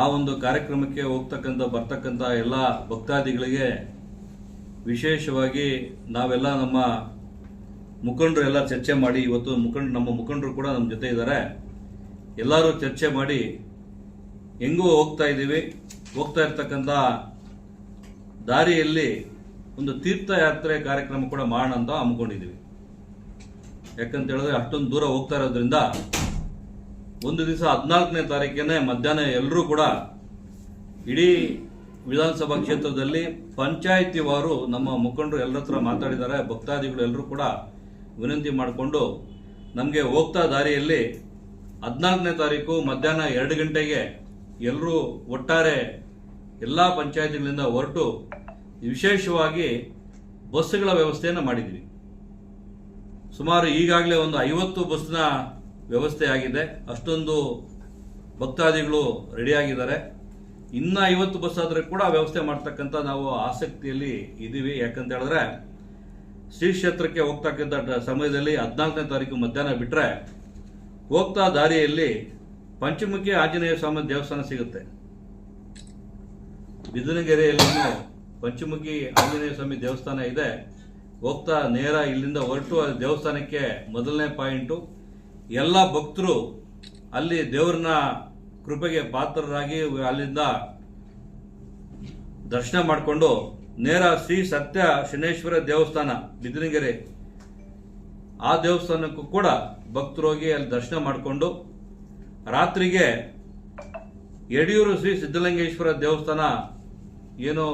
ಆ ಒಂದು ಕಾರ್ಯಕ್ರಮಕ್ಕೆ ಬರ್ತಕ್ಕಂಥ ಎಲ್ಲ ಭಕ್ತಾದಿಗಳಿಗೆ ವಿಶೇಷವಾಗಿ ನಾವೆಲ್ಲ ನಮ್ಮ ಮುಖಂಡರು ಎಲ್ಲ ಚರ್ಚೆ ಮಾಡಿ, ಇವತ್ತು ನಮ್ಮ ಮುಖಂಡರು ಕೂಡ ನಮ್ಮ ಜೊತೆ ಇದ್ದಾರೆ, ಎಲ್ಲರೂ ಚರ್ಚೆ ಮಾಡಿ ಹೆಂಗೂ ಹೋಗ್ತಾ ಇರ್ತಕ್ಕಂಥ ದಾರಿಯಲ್ಲಿ ಒಂದು ತೀರ್ಥಯಾತ್ರೆ ಕಾರ್ಯಕ್ರಮ ಕೂಡ ಮಾಡೋಣ ಅಂತ ಹಮ್ಮಿಕೊಂಡಿದ್ದೀವಿ. ಯಾಕಂತ ಹೇಳಿದ್ರೆ ಅಷ್ಟೊಂದು ದೂರ ಹೋಗ್ತಾ ಇರೋದ್ರಿಂದ ಒಂದು ದಿವಸ 14ನೇ ತಾರೀಕಿಗೆ ಮಧ್ಯಾಹ್ನ ಎಲ್ಲರೂ ಕೂಡ ಇಡೀ ವಿಧಾನಸಭಾ ಕ್ಷೇತ್ರದಲ್ಲಿ ಪಂಚಾಯಿತಿ ವಾರು ನಮ್ಮ ಮುಖಂಡರು ಎಲ್ಲರ ಹತ್ರ ಮಾತಾಡಿದ್ದಾರೆ. ಭಕ್ತಾದಿಗಳು ಎಲ್ಲರೂ ಕೂಡ ವಿನಂತಿ ಮಾಡಿಕೊಂಡು ನಮಗೆ ಹೋಗ್ತಾ ದಾರಿಯಲ್ಲಿ 14ನೇ ತಾರೀಕು ಮಧ್ಯಾಹ್ನ 2 ಗಂಟೆಗೆ ಎಲ್ಲರೂ ಒಟ್ಟಾರೆ ಎಲ್ಲ ಪಂಚಾಯಿತಿಗಳಿಂದ ಹೊರಟು ವಿಶೇಷವಾಗಿ ಬಸ್ಸುಗಳ ವ್ಯವಸ್ಥೆಯನ್ನು ಮಾಡಿದ್ವಿ. ಸುಮಾರು ಈಗಾಗಲೇ ಒಂದು 50 ಬಸ್ನ ವ್ಯವಸ್ಥೆ ಆಗಿದೆ. ಅಷ್ಟೊಂದು ಭಕ್ತಾದಿಗಳು ರೆಡಿಯಾಗಿದ್ದಾರೆ. ಇನ್ನು 50 ಬಸ್ ಆದರೆ ಕೂಡ ವ್ಯವಸ್ಥೆ ಮಾಡ್ತಕ್ಕಂಥ ನಾವು ಆಸಕ್ತಿಯಲ್ಲಿ ಇದ್ದೀವಿ. ಯಾಕಂತ ಹೇಳಿದ್ರೆ ಶ್ರೀ ಕ್ಷೇತ್ರಕ್ಕೆ ಹೋಗ್ತಕ್ಕಂಥ ಸಮಯದಲ್ಲಿ 14ನೇ ತಾರೀಕು ಮಧ್ಯಾಹ್ನ ಬಿಟ್ಟರೆ ಹೋಗ್ತಾ ದಾರಿಯಲ್ಲಿ ಪಂಚಮುಖಿ ಆಂಜನೇಯ ಸ್ವಾಮಿ ದೇವಸ್ಥಾನ ಸಿಗುತ್ತೆ. ಬಿದನಗೆರೆಯಲ್ಲಿ ಪಂಚಮುಖಿ ಆಂಜನೇಯ ಸ್ವಾಮಿ ದೇವಸ್ಥಾನ ಇದೆ. ಹೋಗ್ತಾ ನೇರ ಇಲ್ಲಿಂದ ಹೊರಟು ದೇವಸ್ಥಾನಕ್ಕೆ ಮೊದಲನೇ ಪಾಯಿಂಟು. ಎಲ್ಲ ಭಕ್ತರು ಅಲ್ಲಿ ದೇವರನ್ನ ಕೃಪೆಗೆ ಪಾತ್ರರಾಗಿ ಅಲ್ಲಿಂದ ದರ್ಶನ ಮಾಡಿಕೊಂಡು ನೇರ ಶ್ರೀ ಸತ್ಯ ಶನೇಶ್ವರ ದೇವಸ್ಥಾನ ಬಿದನಗೆರೆ, ಆ ದೇವಸ್ಥಾನಕ್ಕೂ ಕೂಡ ಭಕ್ತರು ಹೋಗಿ ಅಲ್ಲಿ ದರ್ಶನ ಮಾಡಿಕೊಂಡು ರಾತ್ರಿಗೆ ಯಡಿಯೂರು ಶ್ರೀ ಸಿದ್ಧಲಿಂಗೇಶ್ವರ ದೇವಸ್ಥಾನ ಏನು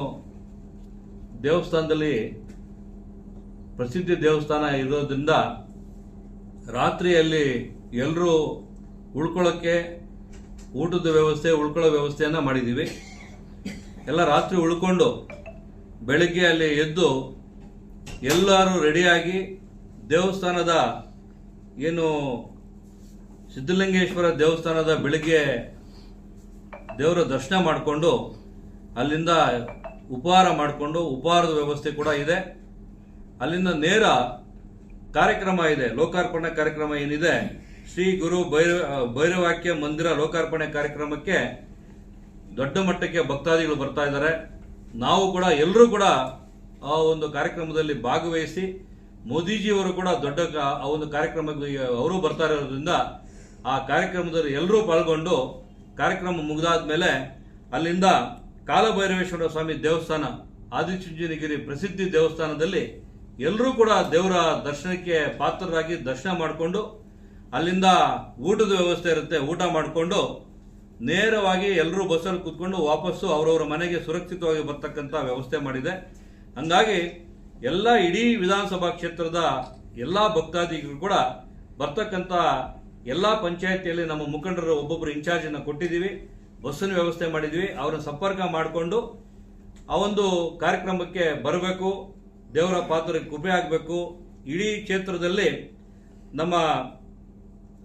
ದೇವಸ್ಥಾನದಲ್ಲಿ ಪ್ರಸಿದ್ಧಿ ದೇವಸ್ಥಾನ ಇರೋದ್ರಿಂದ ರಾತ್ರಿಯಲ್ಲಿ ಎಲ್ಲರೂ ಉಳ್ಕೊಳ್ಳೋಕ್ಕೆ ಊಟದ ವ್ಯವಸ್ಥೆ, ಉಳ್ಕೊಳ್ಳೋ ವ್ಯವಸ್ಥೆಯನ್ನು ಮಾಡಿದ್ದೀವಿ. ಎಲ್ಲ ರಾತ್ರಿ ಉಳ್ಕೊಂಡು ಬೆಳಗ್ಗೆ ಅಲ್ಲಿ ಎದ್ದು ಎಲ್ಲರೂ ರೆಡಿಯಾಗಿ ದೇವಸ್ಥಾನದ ಏನು ಸಿದ್ಧಲಿಂಗೇಶ್ವರ ದೇವಸ್ಥಾನದ ಬೆಳಗ್ಗೆ ದೇವರ ದರ್ಶನ ಮಾಡಿಕೊಂಡು ಅಲ್ಲಿಂದ ಉಪಹಾರ ಮಾಡಿಕೊಂಡು, ಉಪಹಾರದ ವ್ಯವಸ್ಥೆ ಕೂಡ ಇದೆ. ಅಲ್ಲಿಂದ ನೇರ ಕಾರ್ಯಕ್ರಮ ಇದೆ, ಲೋಕಾರ್ಪಣೆ ಕಾರ್ಯಕ್ರಮ ಏನಿದೆ, ಶ್ರೀ ಗುರು ಭೈರವಾಕ್ಯ ಮಂದಿರ ಲೋಕಾರ್ಪಣೆ ಕಾರ್ಯಕ್ರಮಕ್ಕೆ ದೊಡ್ಡ ಮಟ್ಟಕ್ಕೆ ಭಕ್ತಾದಿಗಳು ಬರ್ತಾ ಇದ್ದಾರೆ. ನಾವು ಕೂಡ ಎಲ್ಲರೂ ಕೂಡ ಆ ಒಂದು ಕಾರ್ಯಕ್ರಮದಲ್ಲಿ ಭಾಗವಹಿಸಿ, ಮೋದಿಜಿಯವರು ಕೂಡ ದೊಡ್ಡ ಆ ಒಂದು ಕಾರ್ಯಕ್ರಮಕ್ಕೆ ಅವರು ಬರ್ತಾ ಇರೋದ್ರಿಂದ ಆ ಕಾರ್ಯಕ್ರಮದಲ್ಲಿ ಎಲ್ಲರೂ ಪಾಲ್ಗೊಂಡು ಕಾರ್ಯಕ್ರಮ ಮುಗಿದಾದ ಮೇಲೆ ಅಲ್ಲಿಂದ ಕಾಲಭೈರವೇಶ್ವರ ಸ್ವಾಮಿ ದೇವಸ್ಥಾನ, ಆದಿಚುಂಚನಗಿರಿ ಪ್ರಸಿದ್ಧಿ ದೇವಸ್ಥಾನದಲ್ಲಿ ಎಲ್ಲರೂ ಕೂಡ ದೇವರ ದರ್ಶನಕ್ಕೆ ಪಾತ್ರರಾಗಿ ದರ್ಶನ ಮಾಡಿಕೊಂಡು ಅಲ್ಲಿಂದ ಊಟದ ವ್ಯವಸ್ಥೆ ಇರುತ್ತೆ, ಊಟ ಮಾಡಿಕೊಂಡು ನೇರವಾಗಿ ಎಲ್ಲರೂ ಬಸ್ಸಲ್ಲಿ ಕೂತ್ಕೊಂಡು ವಾಪಸ್ಸು ಅವರವರ ಮನೆಗೆ ಸುರಕ್ಷಿತವಾಗಿ ಬರ್ತಕ್ಕಂಥ ವ್ಯವಸ್ಥೆ ಮಾಡಿದೆ. ಹಂಗಾಗಿ ಎಲ್ಲ ಇಡೀ ವಿಧಾನಸಭಾ ಕ್ಷೇತ್ರದ ಎಲ್ಲ ಭಕ್ತಾದಿಗಳು ಕೂಡ ಬರ್ತಕ್ಕಂಥ ಎಲ್ಲ ಪಂಚಾಯತಿಯಲ್ಲಿ ನಮ್ಮ ಮುಖಂಡರು ಒಬ್ಬೊಬ್ಬರು ಇನ್ಚಾರ್ಜನ್ನು ಕೊಟ್ಟಿದ್ದೀವಿ, ಬಸ್ಸಿನ ವ್ಯವಸ್ಥೆ ಮಾಡಿದ್ವಿ. ಅವ್ರನ್ನ ಸಂಪರ್ಕ ಮಾಡಿಕೊಂಡು ಆ ಒಂದು ಕಾರ್ಯಕ್ರಮಕ್ಕೆ ಬರಬೇಕು, ದೇವರ ಪಾತ್ರಕ್ಕೆ ಕೃಪೆ ಆಗಬೇಕು. ಇಡೀ ಕ್ಷೇತ್ರದಲ್ಲಿ ನಮ್ಮ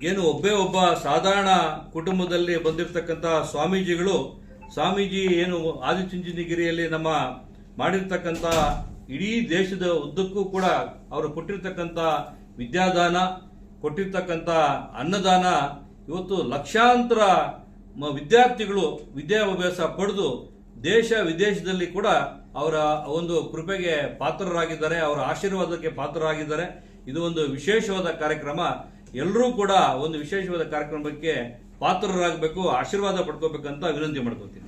ಏನು ಒಬ್ಬ ಸಾಧಾರಣ ಕುಟುಂಬದಲ್ಲಿ ಬಂದಿರತಕ್ಕಂಥ ಸ್ವಾಮೀಜಿ ಏನು ಆದಿಚುಂಚನಗಿರಿಯಲ್ಲಿ ನಮ್ಮ ಮಾಡಿರ್ತಕ್ಕಂಥ ಇಡೀ ದೇಶದ ಉದ್ದಕ್ಕೂ ಕೂಡ ಅವರು ಕೊಟ್ಟಿರ್ತಕ್ಕಂಥ ವಿದ್ಯಾದಾನ, ಕೊಟ್ಟಿರ್ತಕ್ಕಂಥ ಅನ್ನದಾನ, ಇವತ್ತು ಲಕ್ಷಾಂತರ ವಿದ್ಯಾರ್ಥಿಗಳು ವಿದ್ಯಾಭ್ಯಾಸ ಪಡೆದು ದೇಶ ವಿದೇಶದಲ್ಲಿ ಕೂಡ ಅವರ ಒಂದು ಕೃಪೆಗೆ ಪಾತ್ರರಾಗಿದ್ದಾರೆ, ಅವರ ಆಶೀರ್ವಾದಕ್ಕೆ ಪಾತ್ರರಾಗಿದ್ದಾರೆ. ಇದು ಒಂದು ವಿಶೇಷವಾದ ಕಾರ್ಯಕ್ರಮ. ಎಲ್ಲರೂ ಕೂಡ ಒಂದು ವಿಶೇಷವಾದ ಕಾರ್ಯಕ್ರಮಕ್ಕೆ ಪಾತ್ರರಾಗಬೇಕು, ಆಶೀರ್ವಾದ ಪಡ್ಕೋಬೇಕಂತ ವಿನಂತಿ ಮಾಡ್ಕೊತೀನಿ.